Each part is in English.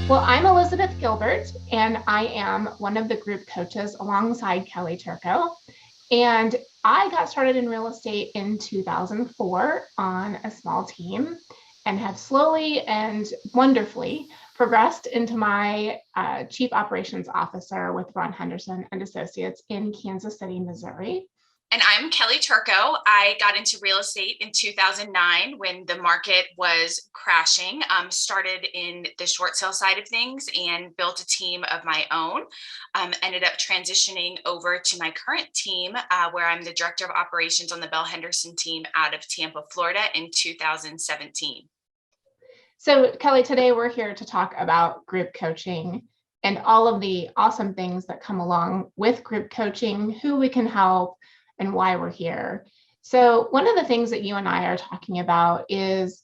Well, I'm Elizabeth Gilbert, and I am one of the group coaches alongside Kelli Turco. And I got started in real estate in 2004 on a small team and have slowly and wonderfully progressed into my chief operations officer with Ron Henderson and Associates in Kansas City, Missouri. And I'm Kelli Turco. I got into real estate in 2009 when the market was crashing, started in the short sale side of things and built a team of my own. Ended up transitioning over to my current team where I'm the director of operations on the Bell Henderson team out of Tampa, Florida in 2017. So, Kelli, today we're here to talk about group coaching and all of the awesome things that come along with group coaching, who we can help, and why we're here. So one of the things that you and I are talking about is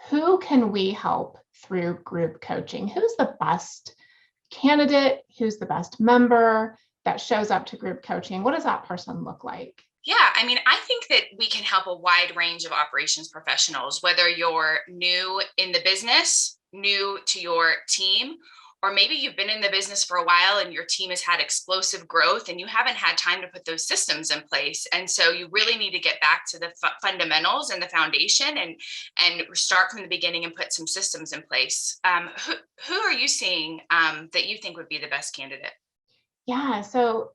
who can we help through group coaching? Who's the best candidate? Who's the best member that shows up to group coaching? What does that person look like? Yeah, I think that we can help a wide range of operations professionals, whether you're new in the business, new to your team, or maybe you've been in the business for a while and your team has had explosive growth and you haven't had time to put those systems in place. And so you really need to get back to the fundamentals and the foundation and start from the beginning and put some systems in place. Who are you seeing that you think would be the best candidate? Yeah, so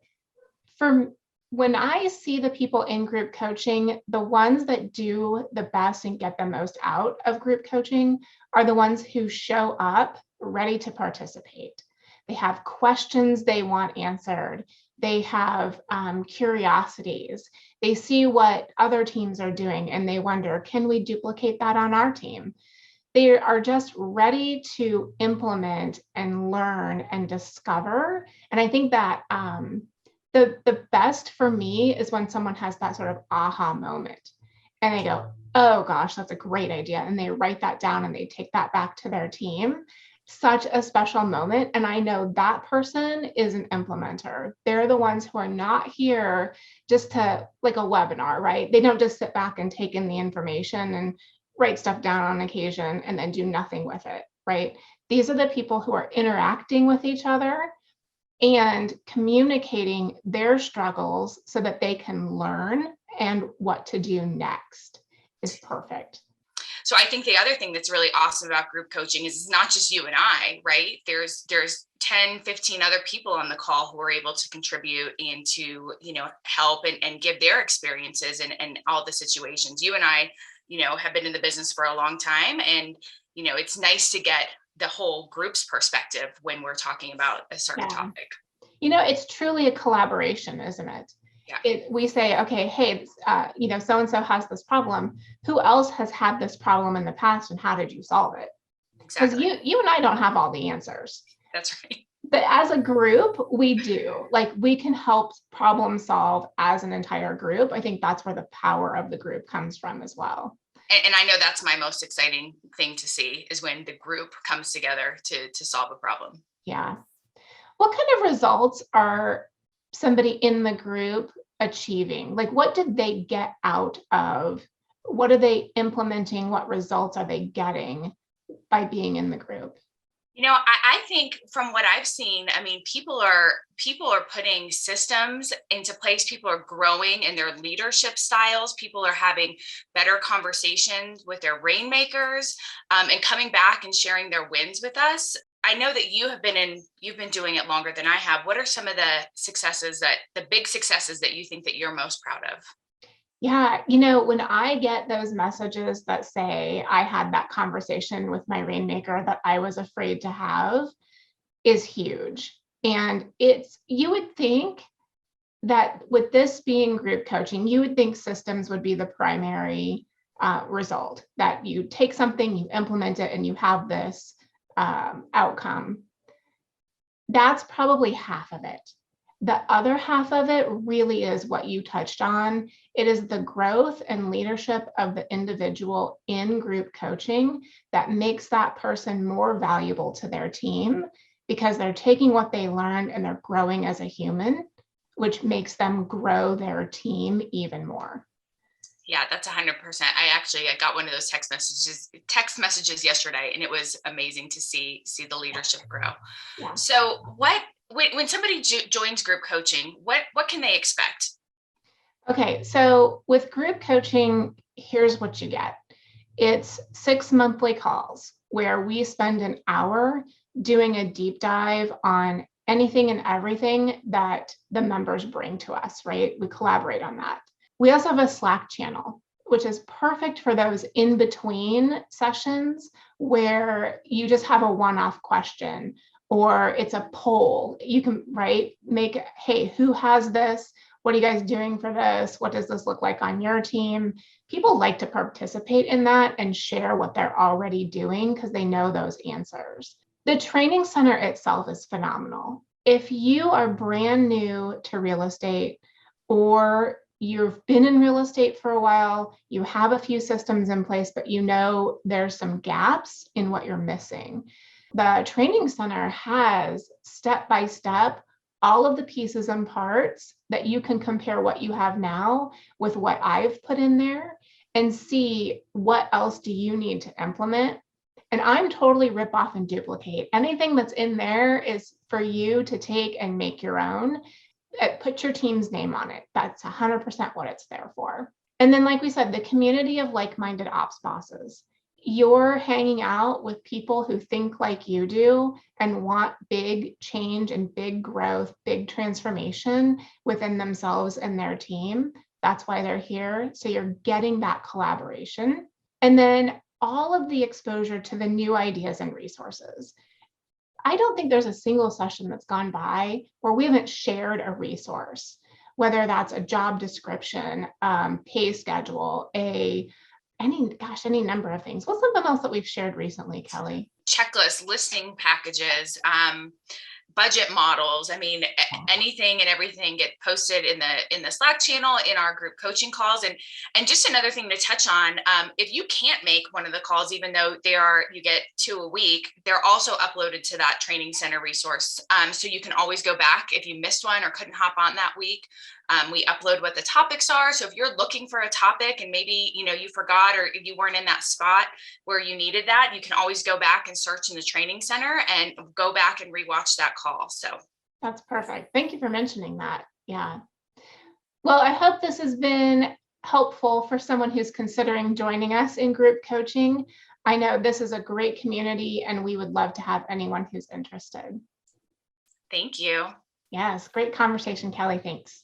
when I see the people in group coaching, the ones that do the best and get the most out of group coaching are the ones who show up ready to participate. They have questions they want answered. They have curiosities. They see what other teams are doing and they wonder, can we duplicate that on our team? They are just ready to implement and learn and discover. And I think that the best for me is when someone has that sort of aha moment and they go, oh gosh, that's a great idea. And they write that down and they take that back to their team. Such a special moment. And I know that person is an implementer. They're the ones who are not here just to like a webinar, right? They don't just sit back and take in the information and write stuff down on occasion and then do nothing with it, right? These are the people who are interacting with each other and communicating their struggles so that they can learn and what to do next is perfect. So I think the other thing that's really awesome about group coaching is it's not just you and I, right? There's 10, 15 other people on the call who are able to contribute and to, help and give their experiences and all the situations. You and I, have been in the business for a long time. And, it's nice to get the whole group's perspective when we're talking about a certain topic. It's truly a collaboration, isn't it? Yeah. We say, okay, hey, so-and-so has this problem. Who else has had this problem in the past and how did you solve it? Because Exactly. you and I don't have all the answers. That's right. But as a group, we do. Like we can help problem solve as an entire group. I think that's where the power of the group comes from as well. And I know that's my most exciting thing to see is when the group comes together to solve a problem. Yeah. What kind of results are somebody in the group achieving? Like what did they get out of? What are they implementing? What results are they getting by being in the group? I think from what I've seen, people are putting systems into place. People are growing in their leadership styles. People are having better conversations with their rainmakers and coming back and sharing their wins with us. I know that you've been doing it longer than I have. What are some of the big successes that you think that you're most proud of? Yeah, when I get those messages that say I had that conversation with my rainmaker that I was afraid to have is huge. And you would think that with this being group coaching, you would think systems would be the primary result, that you take something, you implement it, and you have this outcome. That's probably half of it. The other half of it really is what you touched on. It is the growth and leadership of the individual in group coaching that makes that person more valuable to their team because they're taking what they learned and they're growing as a human, which makes them grow their team even more. Yeah, that's 100%. I got one of those text messages yesterday, and it was amazing to see the leadership grow. Yeah. So when somebody joins group coaching, what can they expect? Okay, so with group coaching, here's what you get. It's 6 monthly calls where we spend an hour doing a deep dive on anything and everything that the members bring to us, right? We collaborate on that. We also have a Slack channel, which is perfect for those in between sessions where you just have a one-off question or it's a poll. You can, right, make, hey, who has this? What are you guys doing for this? What does this look like on your team? People like to participate in that and share what they're already doing because they know those answers. The training center itself is phenomenal. If you are brand new to real estate or you've been in real estate for a while, you have a few systems in place, but you know there's some gaps in what you're missing. The training center has step by step all of the pieces and parts that you can compare what you have now with what I've put in there and see what else do you need to implement. And I'm totally rip off and duplicate. Anything that's in there is for you to take and make your own. Put your team's name on it. That's 100% what it's there for. And then, like we said, the community of like-minded ops bosses. You're hanging out with people who think like you do and want big change and big growth, big transformation within themselves and their team. That's why they're here. So you're getting that collaboration. And then all of the exposure to the new ideas and resources. I don't think there's a single session that's gone by where we haven't shared a resource, whether that's a job description, pay schedule, any number of things. What's something else that we've shared recently, Kelli? Checklists, listing packages, budget models. I mean, anything and everything get posted in the Slack channel, in our group coaching calls. And just another thing to touch on, if you can't make one of the calls, even though you get 2 a week, they're also uploaded to that training center resource. So you can always go back if you missed one or couldn't hop on that week. We upload what the topics are. So if you're looking for a topic and maybe, you forgot or you weren't in that spot where you needed that, you can always go back and search in the training center and go back and rewatch that call. So that's perfect. Thank you for mentioning that. Yeah. Well, I hope this has been helpful for someone who's considering joining us in group coaching. I know this is a great community and we would love to have anyone who's interested. thank you. Yes, great conversation, Kelli. Thanks.